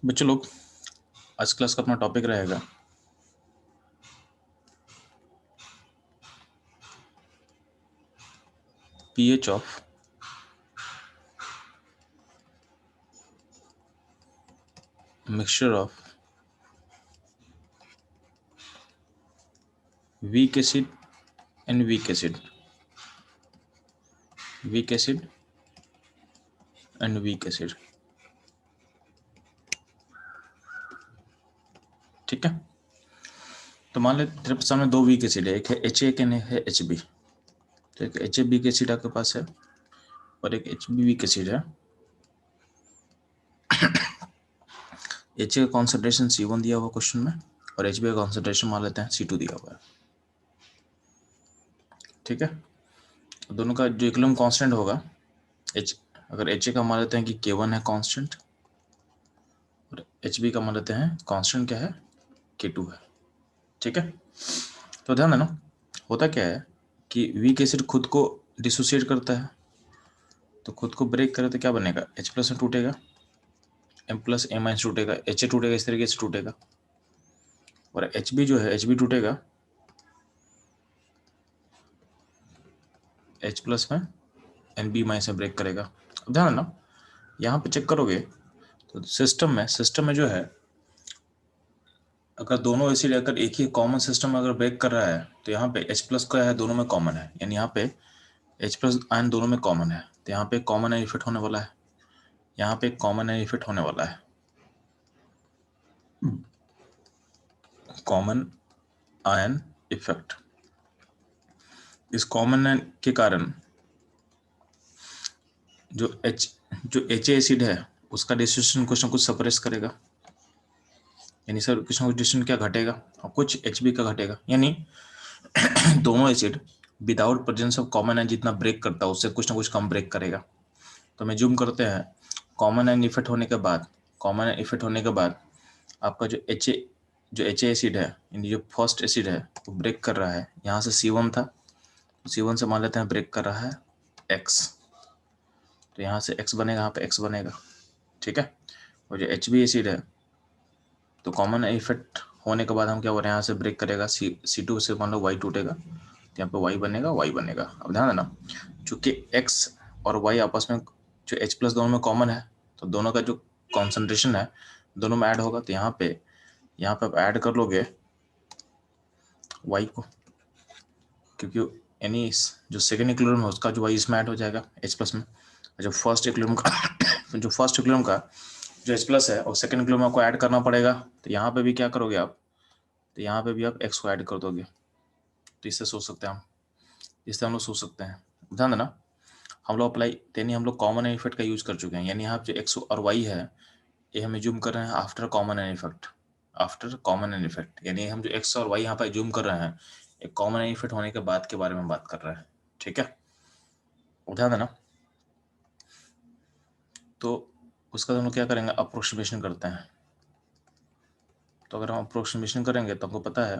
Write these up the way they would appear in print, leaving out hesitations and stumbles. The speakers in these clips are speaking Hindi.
बच्चों लोग, आज क्लास का अपना टॉपिक रहेगा pH of mixture of weak acid and weak acid, weak acid and weak acid। ठीक है, तो मान ले तेरे सामने दो वीक एसिड है, एक है एच एक है एच बी। तो एक एच वीक एसिड आपके पास है और एक एच बी वीक एसिड है। एच का कॉन्सेंट्रेशन C1 दिया हुआ क्वेश्चन में और एच बी का कॉन्सेंट्रेशन मान लेते हैं C2 दिया हुआ है। ठीक है, दोनों का जो इक्विलिब्रियम कांस्टेंट होगा एच, अगर एच का मान लेते हैं कि K1 है कांस्टेंट और एच बी का मान लेते हैं कांस्टेंट क्या है K2 है। ठीक है, तो ध्यान देना, होता क्या है कि वीक एसिड खुद को डिसोसिएट करता है, तो खुद को ब्रेक करे तो क्या बनेगा, H प्लस में टूटेगा, M प्लस M माइनस टूटेगा, H टूटेगा, इस तरीके से टूटेगा। और एच बी जो है एच बी टूटेगा H प्लस में एन बी माइनस में ब्रेक करेगा। अब ध्यान देना, यहाँ पे चेक करोगे तो सिस्टम में जो है, अगर दोनों एसिड अगर एक ही कॉमन सिस्टम में अगर ब्रेक कर रहा है तो यहाँ पे H प्लस का है दोनों में कॉमन है, यानी यहाँ पे H प्लस आयन दोनों में कॉमन है, तो यहाँ पे कॉमन आयन इफेक्ट होने वाला है, यहाँ पे कॉमन आयन इफेक्ट होने वाला है। कॉमन आयन इफेक्ट, इस कॉमन आयन के कारण जो एच एसिड है उसका डिस्ट्रीब्यूशन कुछ ना कुछ सप्रेस करेगा, यानी सर कुछ ना कुछ डिस्ट्रीब्यूशन क्या घटेगा और कुछ एच बी का घटेगा, यानी दोनों acid without presence of common ion जितना ब्रेक करता है उससे कुछ ना कुछ कम ब्रेक करेगा। तो मैं जूम करते हैं, कॉमन आयन इफेक्ट होने के बाद, कॉमन आयन इफेक्ट होने के बाद आपका जो एच एसिड है, यानी जो फर्स्ट एसिड है वो ब्रेक कर रहा है, यहाँ से C1 था, C1 से मान लेते हैं ब्रेक कर रहा है X, तो यहाँ से X बनेगा, यहाँ पे X बनेगा। ठीक है, और जो एच बी एसिड है तो कॉमन इफेक्ट होने के बाद हम क्या हो रहे हैं, यहाँ से ब्रेक करेगा C2 से मान लो Y टूटेगा, तो यहाँ पे Y बनेगा, Y बनेगा। अब ध्यान देना, चूंकि X और Y आपस में जो H प्लस दोनों में कॉमन है, तो दोनों का जो कॉन्सेंट्रेशन है दोनों में ऐड होगा, तो यहाँ पे आप ऐड कर लोगे Y को, क्योंकि यानी जो सेकेंड इक्विलिब्रियम है उसका जो Y इसमें ऐड हो जाएगा H प्लस में, जो फर्स्ट इक्विलिब्रियम का जो H प्लस है और सेकेंड इक्विलिब्रियम आपको ऐड करना पड़ेगा, तो यहाँ पे भी क्या करोगे आप, तो यहाँ पे भी आप X को ऐड कर दोगे। तो इससे सोच सकते हैं हम, इससे हम लोग सोच सकते हैं। ध्यान देना, हम लोग अप्लाई यानी हम लोग कॉमन इफेक्ट का यूज कर चुके हैं, यानी यहाँ जो X और Y है ये हमें जूम कर रहे हैं after common effect, after common effect, यानी हम जो X और Y यहाँ पर जूम कर रहे हैं एक कॉमन इफेक्ट होने के बाद के बारे में बात कर रहे हैं। ठीक है, ध्यान देना, तो उसका हम लोग क्या करेंगे, अप्रोक्सीमेशन करते हैं। तो अगर हम अप्रोक्सीमेशन करेंगे तो हमको पता है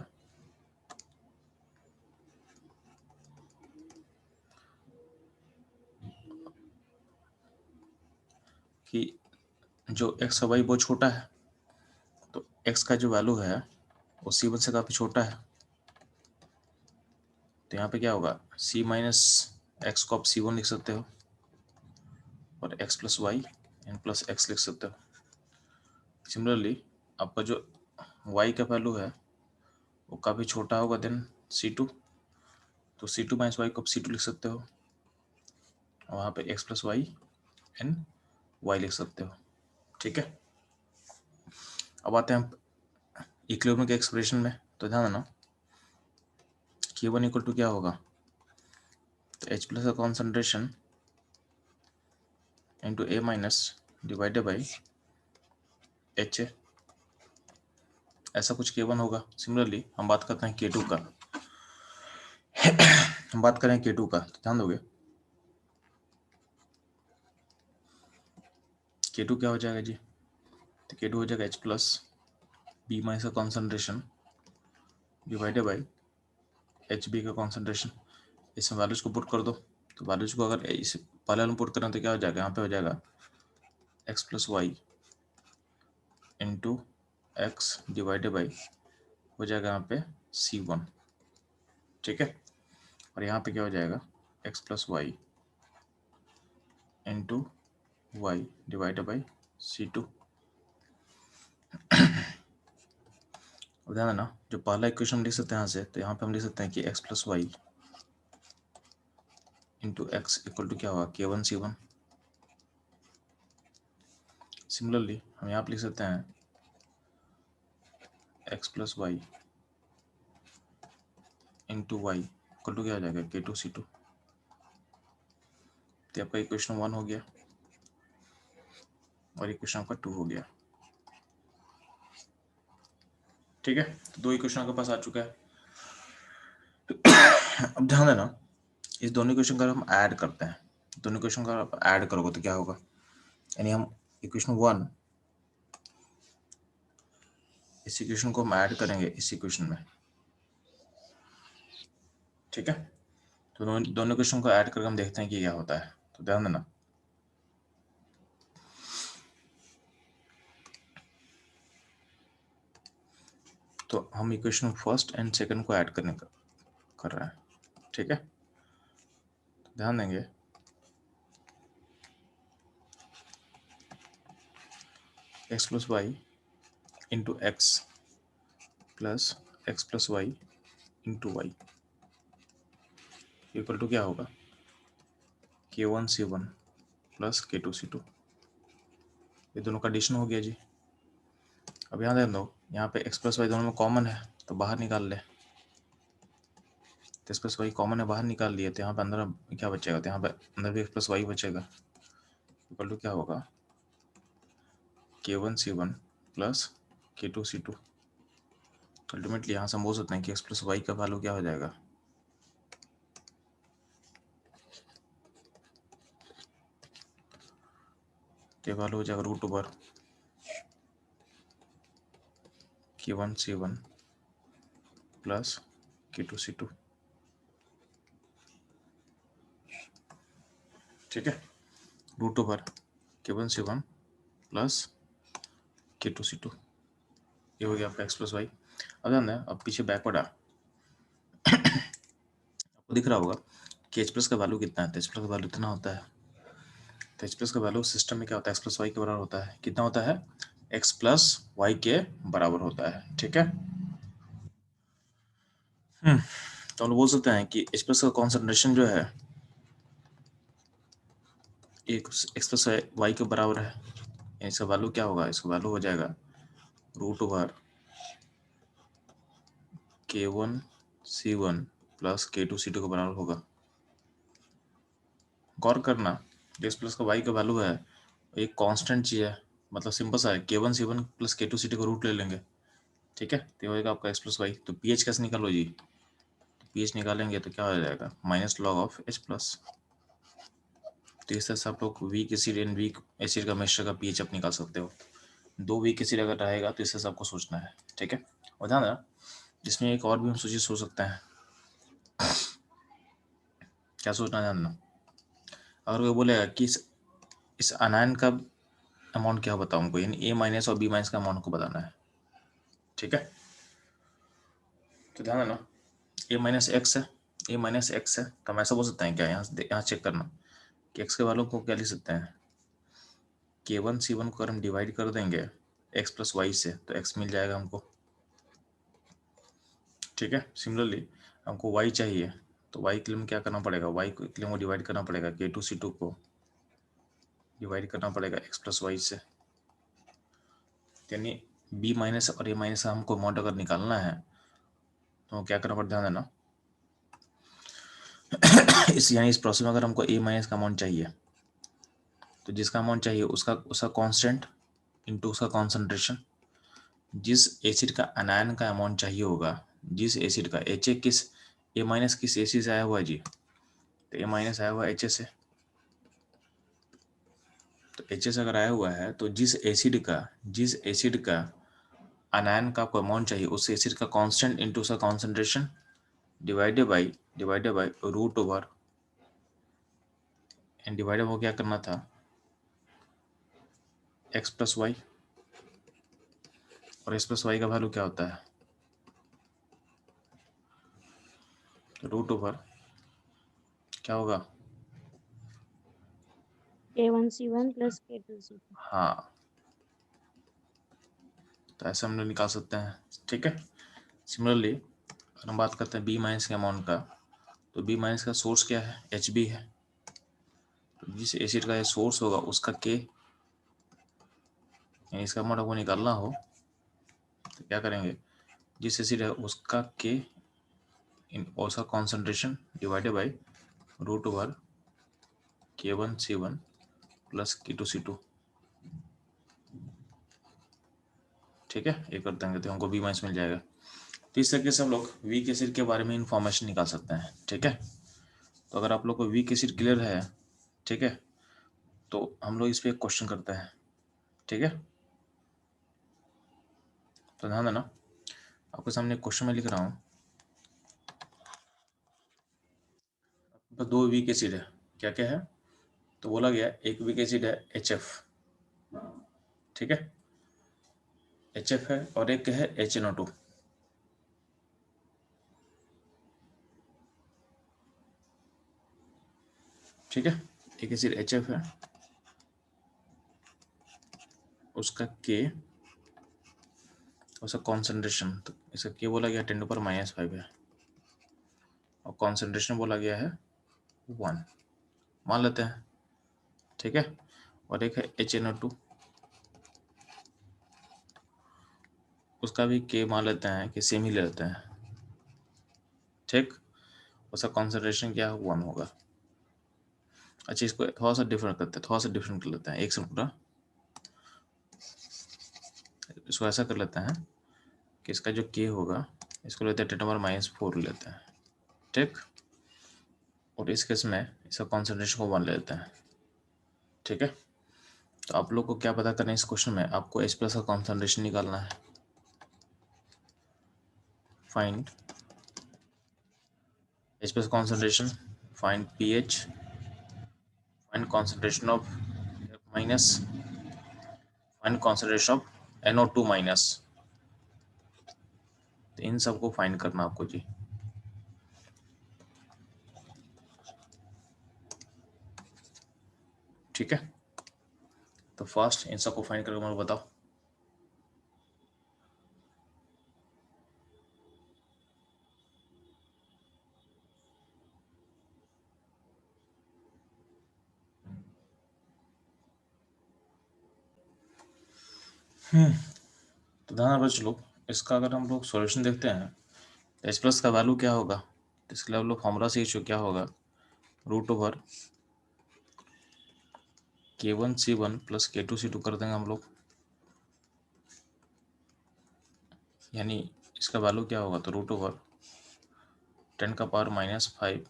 कि जो X और Y बहुत छोटा है, तो X का जो वैल्यू है वो C1 से काफ़ी छोटा है, तो यहाँ पे क्या होगा, C माइनस एक्स को आप C1 लिख सकते हो और X plus Y N plus X लिख सकते हो। सिमिलरली आपका जो Y का वैल्यू है वो काफ़ी छोटा होगा देन C2, तो C2 माइनस वाई को आप C2 लिख सकते हो और वहाँ पे X plus Y N Y लिख सकते हो। ठीक है, अब आते हैं हम इक्विलिब्रियम के एक्सप्रेशन में। तो ध्यान देना, K1 इक्वल टू क्या होगा, तो H प्लस का concentration into A minus divided by HA, ऐसा कुछ K1 होगा। सिमिलरली हम बात करते हैं K2 का, हम बात करें K2 का, तो ध्यान दोगे K2 क्या हो जाएगा जी, तो K2 हो जाएगा H प्लस B माइनस का concentration divided by H B का कॉन्सेंट्रेशन। इसमें वैल्यूज को पुट कर दो, तो वैल्यूज को अगर इस पहले हम पुट करें तो क्या हो जाएगा, यहाँ पे हो जाएगा X plus Y into X divided by हो जाएगा यहाँ पे C1, ठीक है। और यहाँ पे क्या हो जाएगा x plus Y into Y divided by C2। ध्यान देना जो पहला इक्वेशन हम लिख सकते हैं यहाँ से, तो यहाँ पे हम लिख सकते हैं कि x plus Y into X equal to क्या होगा K1C1। सिमिलरली हम यहाँ पे लिख सकते हैं x plus Y into Y equal to क्या हो जाएगा K2C2। तो आपका इक्वेशन 1 हो गया और इक्वेशन आपका 2 हो गया, ठीक है। तो दो इक्वेशन आपके पास आ चुका है। अब ध्यान देना इस दोनों इक्वेशन का हम ऐड करते हैं, दोनों इक्वेशन का आप ऐड करोगे तो क्या होगा, यानी हम इक्वेशन 1 इस इक्वेशन को हम ऐड करेंगे इस इक्वेशन में, ठीक है। तो दोनों इक्वेशन को ऐड करके हम देखते हैं कि क्या होता है। तो ध्यान देना तो हम इक्वेशन फर्स्ट एंड सेकंड को ऐड करने का कर रहे हैं, ठीक है। तो ध्यान देंगे x plus Y into x plus Y into Y equal to क्या होगा K1C1 प्लस K2C2। ये दोनों का एडिशन हो गया जी। अब यहाँ ध्यान दो यहाँ पे x प्लस वाई दोनों में कॉमन है तो बाहर निकाल ले, तो x प्लस वाई कॉमन है बाहर निकाल लिए, तो यहाँ पे अंदर क्या बचेगा, तो यहाँ पे अंदर भी x प्लस वाई बचेगा इक्वल टू क्या होगा K1C1 प्लस K2C2। अल्टीमेटली यहाँ से हम बोल सकते हैं कि x प्लस वाई का वैल्यू क्या हो जाएगा, तो वैल्यू हो जाएगा root over K1C1 plus K2C2, ठीक है। Root over K1C1 plus K2C2 ये हो गया आपका x प्लस वाई। अब ध्यान दें अब पीछे बैकवर्ड आ आपको दिख रहा होगा कि h प्लस का वैल्यू कितना है, तो h प्लस का वैल्यू इतना होता है। तो h प्लस का वैल्यू सिस्टम में क्या होता है x प्लस वाई के बराबर होता है, कितना होता है x प्लस वाई के बराबर होता है, ठीक है। तो हम लोग बोल सकते हैं कि h प्लस का कॉन्सेंट्रेशन जो है एक x प्लस वाई के बराबर है, इसका वैल्यू क्या होगा, इसका वैल्यू हो जाएगा root over K1C1 plus K2C2 के बराबर होगा। गौर करना जो x प्लस का y का वैल्यू है एक कांस्टेंट चीज है, मतलब सिंपल सा है K1C1 प्लस K2C2 का रूट ले लेंगे, ठीक है। तो ये होगा आपका x प्लस वाई। तो pH कैसे निकालो जी, तो pH निकालेंगे तो क्या हो जाएगा minus log of H plus. तो इस तरह से आप लोग weak acid and weak acid का मिक्सचर का pH आप निकाल सकते हो। दो वीक एसिड अगर रहेगा तो इस तरह से आपको सोचना है, ठीक है। और ध्यान देना जिसमें एक और भी हम सोच सकते हैं, क्या सोचना ध्यान देना। अगर वो बोलेगा कि इस अनायन का अमाउंट क्या बताऊं हमको, यानी A माइनस और B माइनस का अमाउंट को बताना है, ठीक है। तो ध्यान देना A माइनस एक्स है, A माइनस एक्स है, तो हम ऐसा बोल सकते हैं क्या, यहाँ चेक करना कि x के वालों को क्या लिख सकते हैं K1C1 को अगर हम डिवाइड कर देंगे x प्लस वाई से तो x मिल जाएगा हमको, ठीक है। सिमिलरली हमको y चाहिए तो y के लिए हम क्या करना पड़ेगा, y के लिए हमको डिवाइड करना पड़ेगा K2C2 को डिवाइड करना पड़ेगा x प्लस वाई से, यानी b माइनस और a माइनस हमको अमाउंट अगर निकालना है तो क्या करना पड़ता है, ध्यान देना यानी इस प्रोसेस में अगर हमको a माइनस का अमाउंट चाहिए तो जिसका अमाउंट चाहिए उसका उसका कांस्टेंट इनटू उसका कॉन्सेंट्रेशन, जिस एसिड का अनायन का अमाउंट चाहिए होगा, जिस एसिड का एच ए किस ए माइनस किस एसिड से आया हुआ है जी, तो ए माइनस आया हुआ है एच ए से, तो एच ए से अगर आया हुआ है तो जिस एसिड का अनायन का आपको अमाउंट चाहिए उस एसिड का कांस्टेंट इनटू उसका concentration divided by root over and divided वो क्या करना था x प्लस वाई, और एच प्लस वाई का वैल्यू क्या होता है, तो रूट ओवर क्या होगा, k1c1 प्लस k2c2। हाँ, तो ऐसे हम लोग निकाल सकते हैं। ठीक है, सिमिलरली अगर हम बात करते हैं बी माइनस के अमाउंट का, तो बी माइनस का सोर्स क्या है, एच बी है। तो जिस एसिड का ये सोर्स होगा उसका के, यानी इसका अमाउंट आपको निकालना हो तो क्या करेंगे, जिस एसिड है उसका के इन उसका concentration divided by root over k1c1 plus k2c2। ठीक है, ये कर देंगे तो हमको बी माइनस मिल जाएगा। तो इस तरीके से हम लोग वीक एसिड के बारे में इंफॉर्मेशन निकाल सकते हैं। ठीक है, तो अगर आप लोग को वीक एसिड क्लियर है, ठीक है, तो हम लोग इस पर एक क्वेश्चन करते हैं। ठीक है, तो ध्यान देना, आपके सामने क्वेश्चन में लिख रहा हूँ। तो दो वीक एसिड है, क्या क्या है, तो बोला गया एक वीक एसिड है HF। ठीक है, HF है और एक है HNO2। ठीक है, एक एसिड HF है, उसका K, उसका कॉन्सेंट्रेशन, तो इसका K बोला गया 10⁻⁵ है और कॉन्सेंट्रेशन बोला गया है 1, मान लेते हैं। ठीक है, और एक है HNO2, उसका भी K मान लेते हैं कि सेम ही ले लेते हैं। ठीक, उसका कॉन्सेंट्रेशन क्या है, 1 होगा। अच्छा, इसको थोड़ा सा डिफरेंट करते हैं, थोड़ा सा डिफरेंट कर लेते हैं, एक सेकंड पूरा, इसको ऐसा कर लेते हैं कि इसका जो K होगा इसको लेते हैं 10⁻⁴ लेते हैं। ठीक, और इस केस में इसका कॉन्सेंट्रेशन को 1 ले लेते हैं। ठीक है, तो आप लोग को क्या पता करना है, इस क्वेश्चन में आपको H प्लस का कॉन्सेंट्रेशन निकालना है। Find H plus concentration, find pH, find concentration of minus, find concentration of NO2 minus. तो इन सबको फाइंड करना आपको जी। ठीक है, तो फर्स्ट इन सबको फाइंड करके मुझे बताओ। तो ध्यान रखो, चलो इसका अगर हम लोग सॉल्यूशन देखते हैं तो H प्लस का वैल्यू क्या होगा, तो इसके लिए हम लोग फॉर्मूला से इशू क्या होगा, root over k1c1 plus k2c2 कर देंगे हम लोग, यानी इसका वैल्यू क्या होगा, तो रूट ओवर 10⁻⁵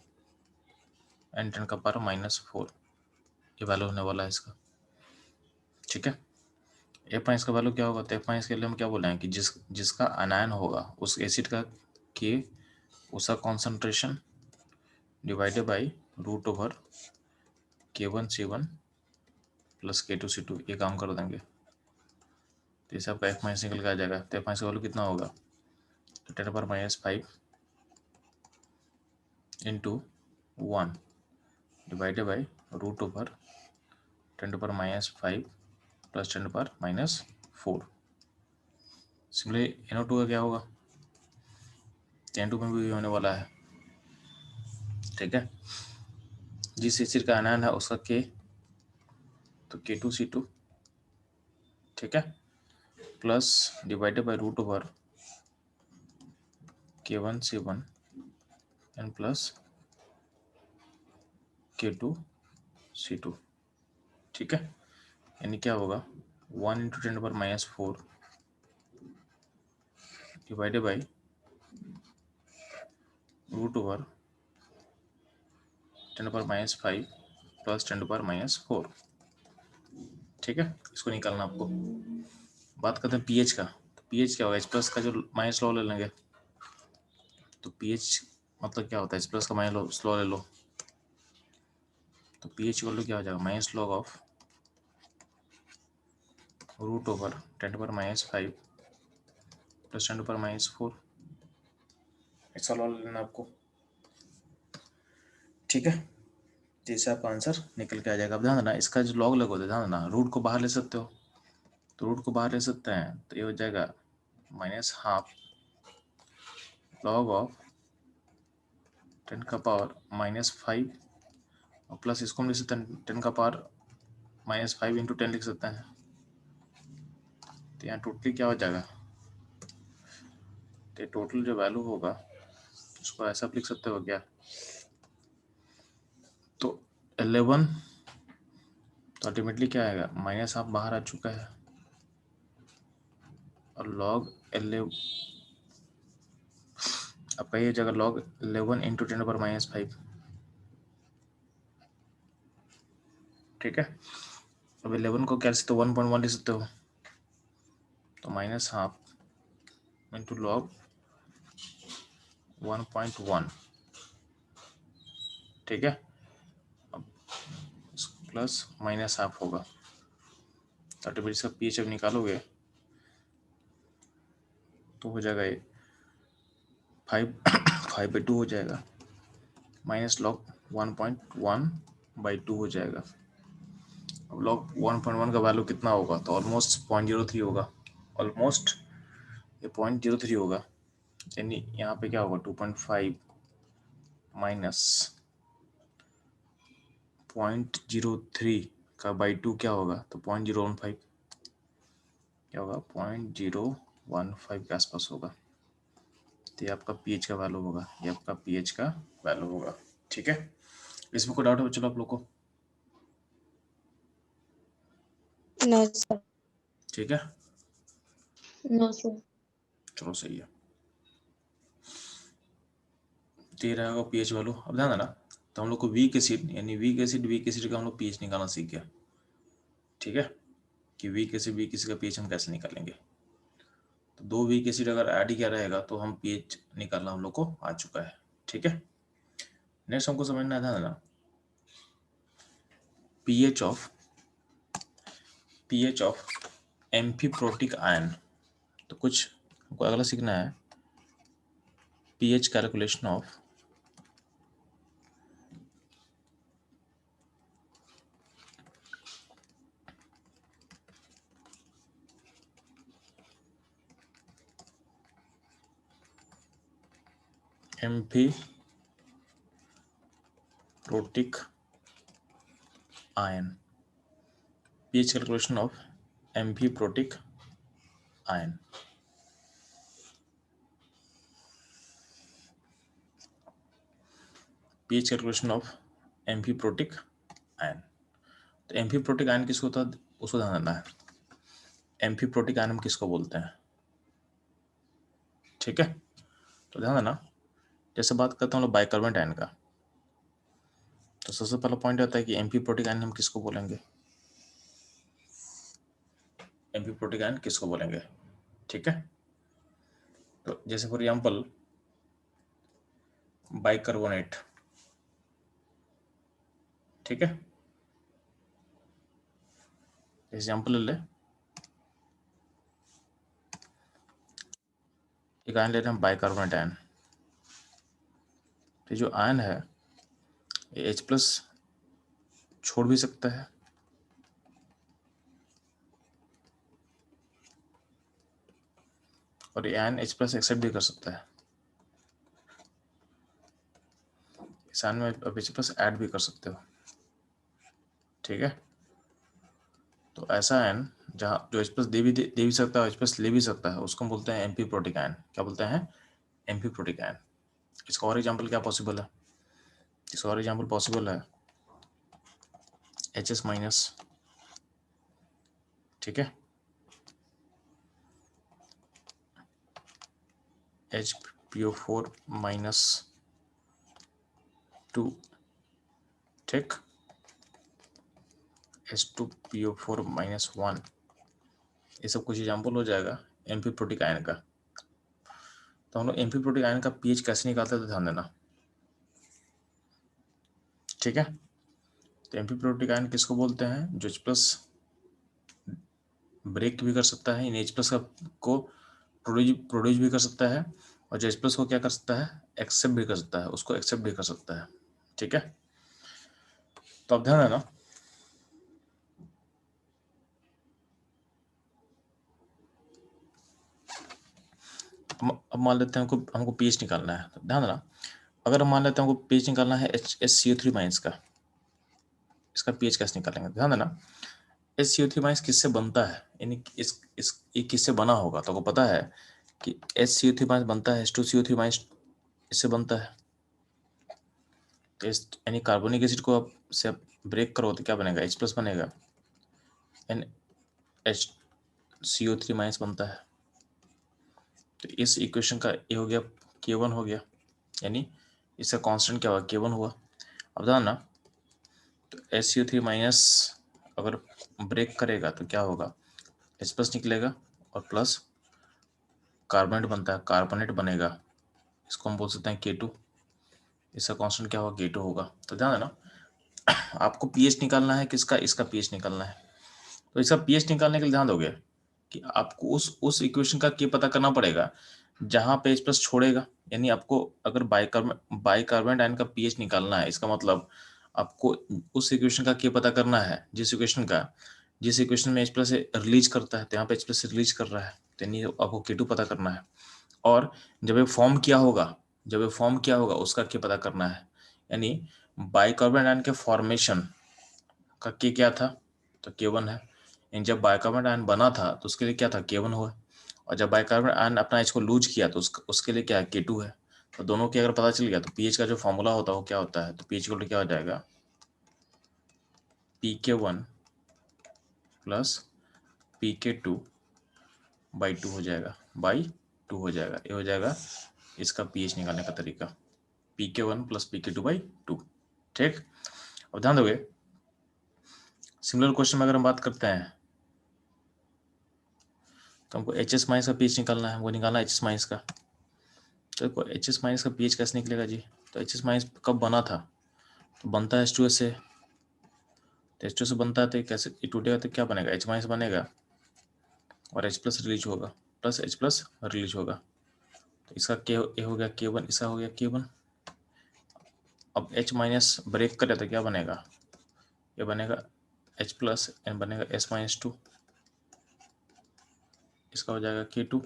एंड 10⁻⁴ ये वैल्यू होने वाला है इसका। ठीक है, एफ माइनस का वैल्यू क्या होगा, तो एफ माइनस के लिए हम क्या बोले हैं कि जिसका अनायन होगा उस एसिड का के, उसका concentration divided by root over k1c1 plus k2c2, ये काम कर देंगे तो इसे आपका एफ माइनस निकल के आ जाएगा। तो एफ माइनस का वैल्यू कितना होगा, तो 10⁻⁵ into 1 divided by root over 10⁻⁵ plus 10⁻⁴। Similarly NO2 का क्या होगा, NO2 में भी होने वाला है। ठीक है, जिस एसिड का आयन है उसका K, तो K2C2। ठीक है, plus divided by root over K1C1 and plus K2C2। ठीक है, यानी क्या होगा, 1 into 10⁻⁴ divided by root over 10⁻⁵ plus 10⁻⁴। ठीक है, इसको निकालना आपको। बात करते हैं पीएच का, तो पीएच क्या होगा, H प्लस का जो माइनस लॉ ले लेंगे, तो पीएच मतलब क्या होता है, H प्लस का माइनस लॉ ले लो, तो पीएच इक्वल टू क्या हो जाएगा, minus log of root over 10⁻⁵ plus 10⁻⁴। ऐसा लॉग लेना आपको, ठीक है। जैसे आपका आंसर निकल के आ जाएगा। अब ध्यान देना, इसका जो लॉग लगोगे, ध्यान देना रूट को बाहर ले सकते हो, तो रूट को बाहर ले सकते हैं, तो ये हो जाएगा -½ log ऑफ 10⁻⁵ और प्लस इसको हम लिख सकते हैं 10⁻⁵ इंटू 10 लिख सकते हैं। तो यहाँ टोटली क्या हो जाएगा, तो टोटल जो वैल्यू होगा उसको ऐसा लिख सकते हो क्या, तो 11, तो अल्टीमेटली क्या आएगा, -½ बाहर आ चुका है और log 11 आपका ये जगह log 11 इंटू 10⁻⁵, ठीक है। अब 11 को क्या लिख सकते हो, 1.1 लिख सकते हो, तो -½ इंटू log 1.1, ठीक है। अब प्लस -½ होगा, तो अल्टीमेटली इसका पीएच अब निकालोगे तो हो जाएगा ये 5/2 हो जाएगा, -log 1.1/2 हो जाएगा। अब log 1.1 का वैल्यू कितना होगा, तो ऑलमोस्ट 0.03 होगा, ऑलमोस्ट ये 0.03 होगा, यानी यहाँ पे क्या होगा 2.5 माइनस 0.03 का बाई 2 क्या होगा, तो 0.015 क्या होगा, 0.015 के आसपास होगा। तो ये आपका पीएच का वैल्यू होगा, ये आपका पीएच का वैल्यू होगा, ठीक है। इसमें कोई डाउट है चलो आप लोग को, नो सर। ठीक है, नो सर। चलो सही है। तो ये रहेगा पीएच वैल्यू। अब ध्यान देना, तो हम लोग को वीक एसिड यानी वीक एसिड का हम लोग पीएच निकालना सीख गया, ठीक है, कि वीक एसिड का पीएच हम कैसे निकालेंगे। तो 2 वीक एसिड अगर ऐड किया रहेगा तो हम पीएच निकालना हम लोग को आ चुका है, ठीक है। नेक्स्ट हमको समझना था ना पीएच ऑफ एम्फीप्रोटिक आयन। तो कुछ हमको अगला सीखना है pH calculation of amphiprotic ion, pH calculation of amphiprotic ion। pH calculation of amphiprotic ion। तो एम्फीप्रोटिक आयन किसको होता है, उसको ध्यान देना है। एम्फीप्रोटिक आयन हम किसको बोलते हैं, ठीक है। तो ध्यान देना, जैसे बात करते हैं हम लोग बाइकार्बोनेट आयन का, तो सबसे पहला पॉइंट आता है कि एम्फीप्रोटिक आयन हम किसको बोलेंगे, एम्फीप्रोटिक आयन किसको बोलेंगे, ठीक है। तो जैसे फॉर एग्जाम्पल बाइकार्बोनेट, ठीक है, एग्जाम्पल ले ले, एक आयन ले रहे हैं बाइकार्बोनेट आयन। तो जो आयन है ये H+ छोड़ भी सकता है और ये आयन H+ एक्सेप्ट भी कर सकता है, इस आयन में आप H+ ऐड भी कर सकते हो, ठीक है। तो ऐसा आयन जहाँ जो H+ दे भी सकता है, H+ ले भी सकता है, उसको हम बोलते हैं एम्फीप्रोटिक आयन। क्या बोलते हैं, एम्फीप्रोटिक आयन। इसका और एग्जाम्पल क्या पॉसिबल है, इसका और एग्जाम्पल पॉसिबल है Hs-, ठीक है, HPO4-2, ठीक, H2PO4-1, ये सब कुछ एग्जाम्पल हो जाएगा एम्फीप्रोटिक आयन का। तो हम लोग एम्फीप्रोटिक आयन का पीएच कैसे निकालते हैं, ध्यान देना, ठीक है। तो एम्फीप्रोटिक आयन किसको बोलते हैं, जो H+ ब्रेक भी कर सकता है, इन H+ को प्रोड्यूस भी कर सकता है, और जो H प्लस को क्या कर सकता है, एक्सेप्ट भी कर सकता है, उसको एक्सेप्ट भी कर सकता है। ठीक है, तो अब ध्यान देना, अब मान लेते हैं हमको पीएच निकालना है। तो ध्यान देना, अगर हम मान लेते हैं हमको पीएच निकालना है HCO3 माइनस का, इसका पीएच कैसे निकालेंगे? ध्यान देना, HCO3 माइनस किससे बनता है, यानी ये किससे बना होगा? तो आपको पता है कि HCO3 माइनस बनता है H2CO3 माइनस, इससे बनता है। तो यानी कार्बोनिक एसिड को आप से ब्रेक करो तो क्या बनेगा, H प्लस बनेगा, एंड HCO3 माइनस बनता है। तो इस इक्वेशन का ये हो गया K1 हो गया, यानी इसका कांस्टेंट क्या हुआ, K1 हुआ। अब ध्यान ना, तो HCO3 माइनस अगर ब्रेक करेगा तो क्या होगा, H प्लस निकलेगा और प्लस कार्बोनेट बनता है, कार्बोनेट बनेगा, इसको हम बोल सकते हैं K2। इसका कांस्टेंट क्या होगा, K2 होगा। तो ध्यान देना, आपको पीएच निकालना है किसका, इसका पीएच निकालना है। तो इसका पीएच निकालने के लिए ध्यान दोगे कि आपको उस इक्वेशन का के पता करना पड़ेगा जहां पे H प्लस छोड़ेगा, यानी आपको अगर बाइकार्बोनेट आयन का पीएच निकालना है, इसका मतलब आपको उस इक्वेशन का के पता करना है जिस इक्वेशन में H प्लस रिलीज करता है, तो यहाँ पे H प्लस रिलीज कर रहा है, तो यानी आपको K2 पता करना है। और जब ये फॉर्म किया होगा उसका के पता करना है, यानी बाइकार्बोनेट आयन के फॉर्मेशन का के क्या था, तो K1 है। यानी जब बाइकार्बोनेट आयन बना था तो उसके लिए क्या था, K1 हुआ, और जब बाइकार्बोनेट आयन अपना H को लूज किया तो उसके लिए क्या है, K2 है। तो दोनों के अगर पता चल गया तो पीएच का जो फॉर्मूला होता है वो क्या होता है, तो पीएच इक्वल टू क्या हो जाएगा, PK1 प्लस PK2 बाई 2 हो जाएगा, ये हो जाएगा इसका पीएच निकालने का तरीका, PK1 प्लस PK2 बाई 2। ठीक, अब ध्यान दोगे, सिमिलर क्वेश्चन में अगर हम बात करते हैं तो हमको HS माइनस का पीएच निकालना है, वो निकालना है HS माइनस का। तो HS माइनस का पीएच कैसे निकलेगा जी, तो HS माइनस कब बना था, तो बनता है H2S से, तो H2 से बनता है तो कैसे ये टूटेगा तो क्या बनेगा, H माइनस बनेगा और H प्लस रिलीज होगा, प्लस H प्लस रिलीज होगा। तो इसका ये हो गया K1, इसका हो गया K1। अब H माइनस ब्रेक करे तो क्या बनेगा, ये बनेगा H प्लस एंड बनेगा S माइनस 2, इसका हो जाएगा K2,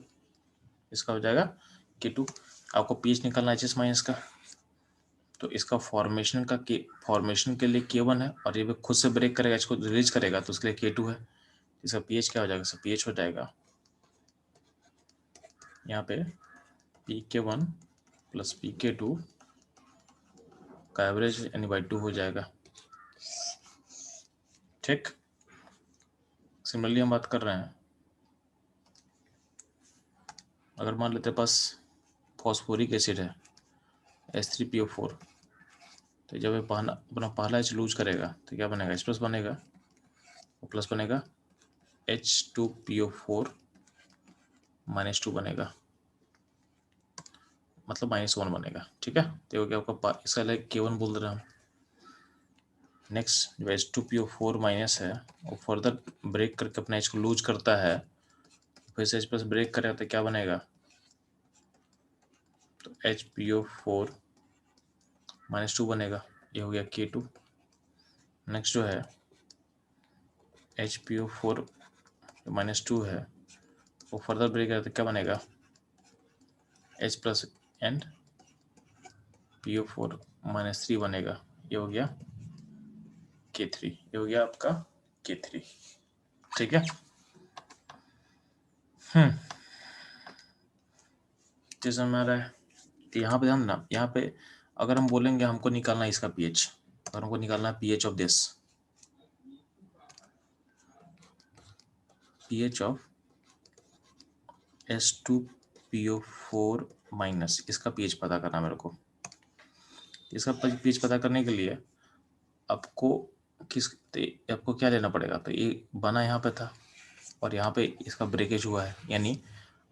इसका हो जाएगा K2। आपको पीएच निकालना है HS माइनस का, तो इसका फॉर्मेशन के लिए K1 है, और ये भी खुद से ब्रेक करेगा, इसको रिलीज करेगा तो उसके लिए K2 है। इसका पीएच क्या हो जाएगा, इसका पीएच हो जाएगा यहाँ पे PK1 प्लस PK2 का एवरेज यानी बाई 2 हो जाएगा। ठीक, सिमिलरली हम बात कर रहे हैं, अगर मान लेते पास फॉस्फोरिक एसिड है H3PO4, तो जब ये अपना पहला H लूज करेगा तो क्या बनेगा, H प्लस बनेगा, और प्लस बनेगा H2PO4 माइनस 2 बनेगा, मतलब -1 बनेगा। ठीक है, तो ये हो गया आपका इसका लाइक K1 बोल रहे हैं हम। नेक्स्ट जो H2PO4 माइनस है वो फर्दर ब्रेक करके अपना H को लूज करता है, फिर से H प्लस ब्रेक करेगा तो क्या बनेगा, तो HPO4 माइनस 2 बनेगा, ये हो गया K2। नेक्स्ट जो है HPO4 माइनस 2 है वो फर्दर ब्रेक करेगा तो क्या बनेगा, H plus and PO4 minus 3 बनेगा, ये हो गया K3, ये हो गया आपका K3। ठीक है, जैसे हमारा है, तो यहाँ पे ध्यान देना, यहाँ पे अगर हम बोलेंगे हमको निकालना है इसका पीएच, अगर हमको निकालना है pH of this, pH of H2PO4 minus, इसका पीएच पता करना मेरे को। इसका पीएच पता करने के लिए आपको आपको क्या लेना पड़ेगा, तो ये बना यहाँ पे था और यहाँ पे इसका ब्रेकेज हुआ है, यानी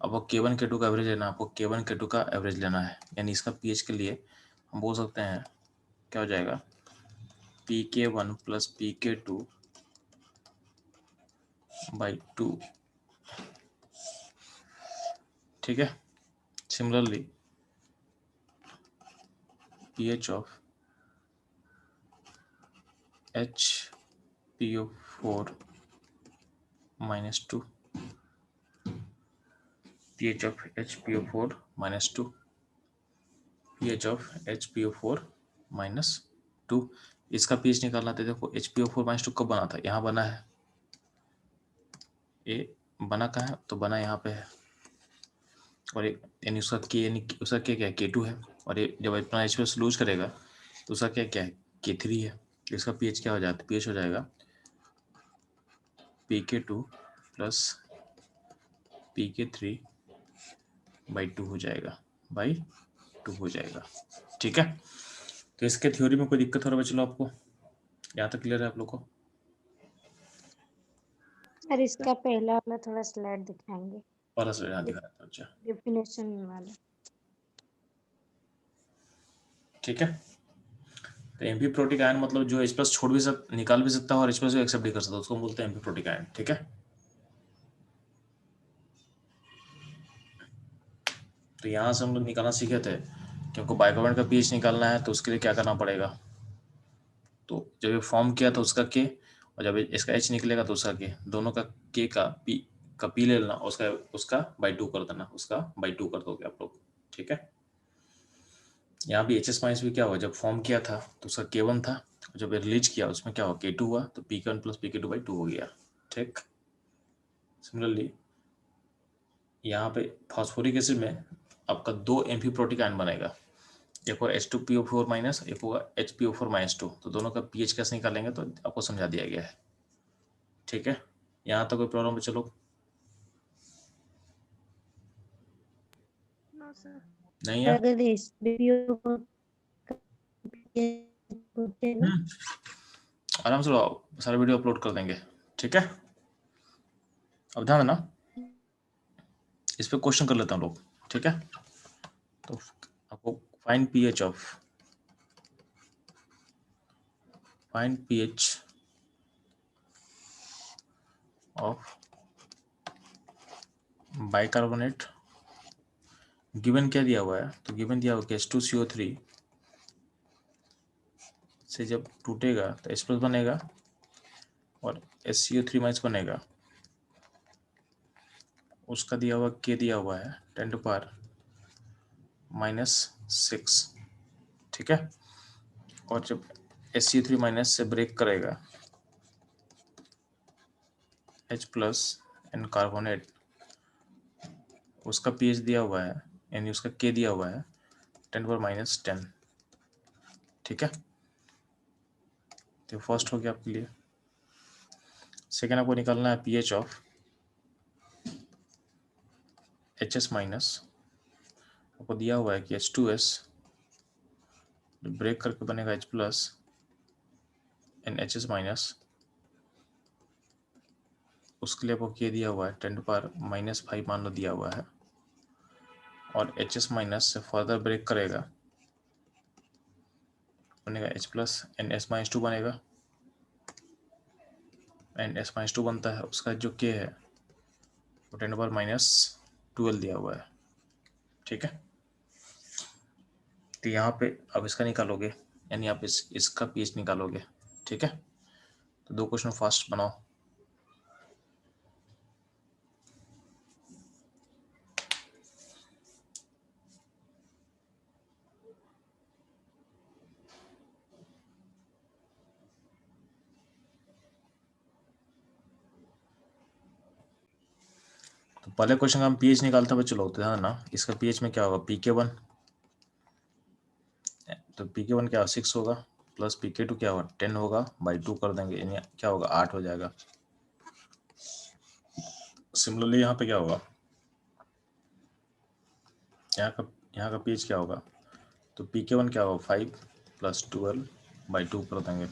अब वो K1 K2 का एवरेज लेना, आपको K1 K2 का एवरेज लेना है, यानी इसका पीएच के लिए हम बोल सकते हैं क्या हो जाएगा, PK1 प्लस PK2 बाई 2। ठीक है। Similarly pH of HPO4 -2, pH of HPO4 -2, pH of HPO4 -2। इसका pH निकालना था। देखो HPO4 -2 कब बना था? यहाँ बना है। ये बना कहाँ है? तो बना यहाँ पे है। और एक यानी उसका के, यानी उसका क्या है? K2 है। और ये जब अपना H+ लूज करेगा तो उसका क्या है? K3 है। इसका pH क्या हो जाता है? pH हो जाएगा pK2 प्लस pK3/2 हो जाएगा, बाई 2 हो जाएगा। ठीक है। तो इसके थ्योरी में कोई दिक्कत हो रहा है चलो आपको? यहाँ तक क्लियर है आप लोग को? और इसका पहला वाला थोड़ा स्लाइड दिखाएंगे, और असर यहाँ दिखा रहा था। अच्छा डेफिनेशन वाला। ठीक है। तो एम्फी प्रोटिक आयन मतलब जो H+ छोड़ भी निकाल भी सकता है और H+ एक्सेप्ट भी कर सकता है, उसको बोलते हैं एम्फी प्रोटिक आयन। ठीक है। तो यहाँ से हम लोग निकालना सीखे थे क्योंकि बाइकार्बोनेट का pH निकालना है तो उसके लिए क्या करना पड़ेगा? तो जब ये फॉर्म किया तो उसका K, और जब इसका H निकलेगा तो उसका K, दोनों का K का P ले लेना, उसका बाई 2 कर देना, उसका बाई 2 कर दोगे आप लोग। ठीक है। यहाँ भी HS- भी क्या हुआ? जब फॉर्म किया था तो उसका K1 था, जब रिलीज किया उसमें क्या हुआ? K2 हुआ, तो PK1 प्लस PK2/2 हो गया। ठीक। सिमिलरली यहाँ पे फॉस्फोरिक एसिड में आपका 2 एम्फी प्रोटिक आयन बनेगा, एक होगा H2PO4-, एक होगा HPO4-2। तो दोनों का pH कैसे निकालेंगे तो आपको समझा दिया गया है। ठीक है। यहाँ तक कोई प्रॉब्लम है? चलो नो सर। नहीं है। अगर इस वीडियो को होते ना, आराम से सारा वीडियो अपलोड कर देंगे। ठीक है। अब ध्यान देना, इस पे क्वेश्चन कर लेता हूँ लोग। ठीक है। तो आपको find pH of bicarbonate given क्या दिया हुआ है? तो गिवन दिया हुआ कि H2CO3 से जब टूटेगा तो H+ बनेगा और SCO3- बनेगा। उसका दिया हुआ K दिया हुआ है 10⁻⁻⁶। ठीक है। और जब SCO3- से ब्रेक करेगा H+ एंड कार्बोनेट, उसका pH दिया हुआ है, यानी उसका K दिया हुआ है 10⁻⁻⁻। ठीक है। तो फर्स्ट हो गया आपके लिए। सेकेंड आपको निकालना है pH ऑफ HS-। आपको दिया हुआ है कि H2S ब्रेक करके बनेगा H+ एंड HS-। उसके लिए आपको K दिया हुआ है 10⁻⁻⁵ मान लो दिया हुआ है, और HS- से फर्दर ब्रेक करेगा, बनेगा H+ एंड S-2 बनेगा, एंड S-2 बनता है। उसका जो K है वो 10⁻⁻12 दिया हुआ है। ठीक है। तो यहाँ पे अब इसका निकालोगे, यानी आप इसका pH निकालोगे। ठीक है। तो 2 क्वेश्चन फास्ट बनाओ। तो पहले क्वेश्चन का हम pH निकालते हुए चलो, तो ध्यान ना, इसका pH में क्या होगा? PK1, तो PK1 क्या 6 होगा, प्लस PK2 क्या होगा? 10 होगा, बाई 2 कर देंगे, यानी क्या होगा? 8 हो जाएगा। सिमिलरली यहाँ पे क्या होगा? यहाँ का pH क्या होगा? तो PK1 क्या होगा? 5 प्लस 12 बाई 2 कर देंगे,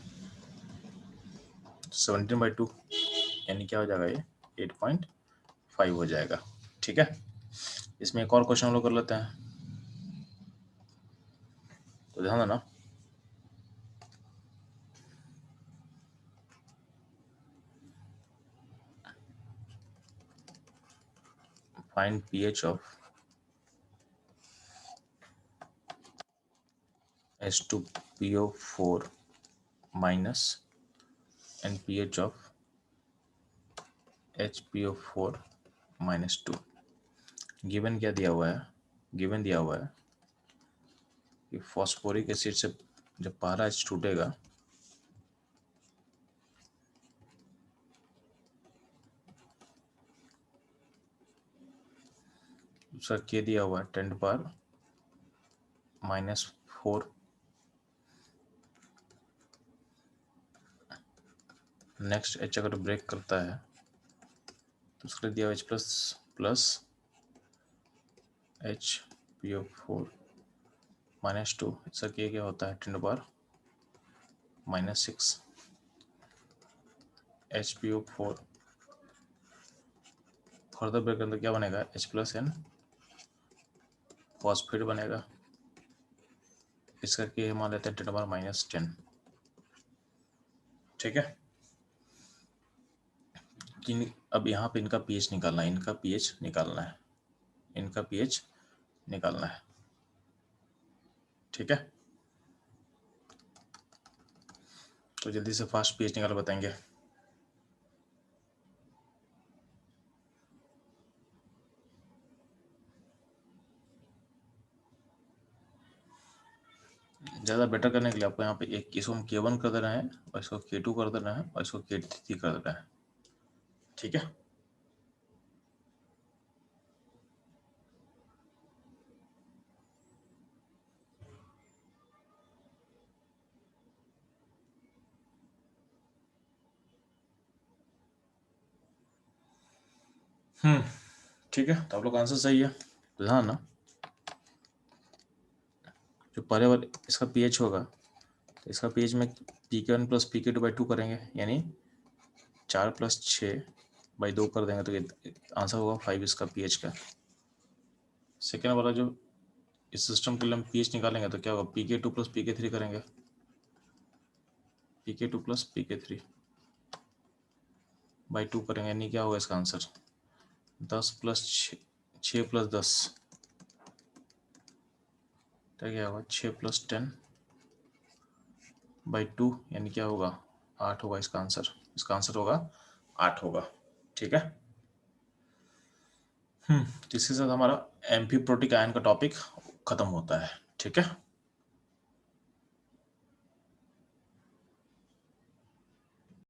17/2, यानी क्या हो जाएगा? ये 8.5 हो जाएगा। ठीक है। इसमें एक और क्वेश्चन हम लोग कर लेते हैं, तो ध्यान देना। Find pH of H2PO4 minus and pH of HPO4 minus 2। Given क्या दिया हुआ है? गिवन दिया हुआ है कि फॉस्फोरिक एसिड से जब पारा H टूटेगा उसका K दिया हुआ है 10⁻⁻⁴। नेक्स्ट H अगर ब्रेक करता है तो उसके लिए दिया हुआ H प्लस HPO4 minus 2। इसका K क्या होता है 10⁻⁻⁶। HPO4 फर्दर ब्रेक करने क्या बनेगा? H+N फॉस्फेट बनेगा। इसका K मान लेते हैं 10⁻⁻10। ठीक है। अब यहाँ पे इनका pH निकालना है, इनका pH निकालना है, इनका pH निकालना है। ठीक है, तो जल्दी से फास्ट pH निकाल बताएंगे। ज़्यादा बेटर करने के लिए आपको यहाँ पे एक इसको हम K1 कर देना है और इसको K2 कर देना है और इसको K3 कर देना है। ठीक है, ठीक है। तो आप लोग आंसर सही है। ध्यान ना, जो पहले वाले इसका pH होगा तो इसका pH में pK1 प्लस pK2/2 करेंगे, यानी 4 + 6/2 कर देंगे तो ये आंसर होगा 5 इसका pH का। सेकेंड वाला जो इस सिस्टम के लिए हम pH निकालेंगे तो क्या होगा? pK2 प्लस pK3 करेंगे, pK2 प्लस pK3/2 करेंगे, यानी क्या होगा इसका आंसर? 10 + 6 + 10 तो क्या होगा? 6 + 10/2 यानी क्या होगा? 8 होगा इसका आंसर। इसका आंसर होगा 8 होगा। ठीक है, तो इसके साथ हमारा एम्फीप्रोटिक आयन का टॉपिक खत्म होता है। ठीक है।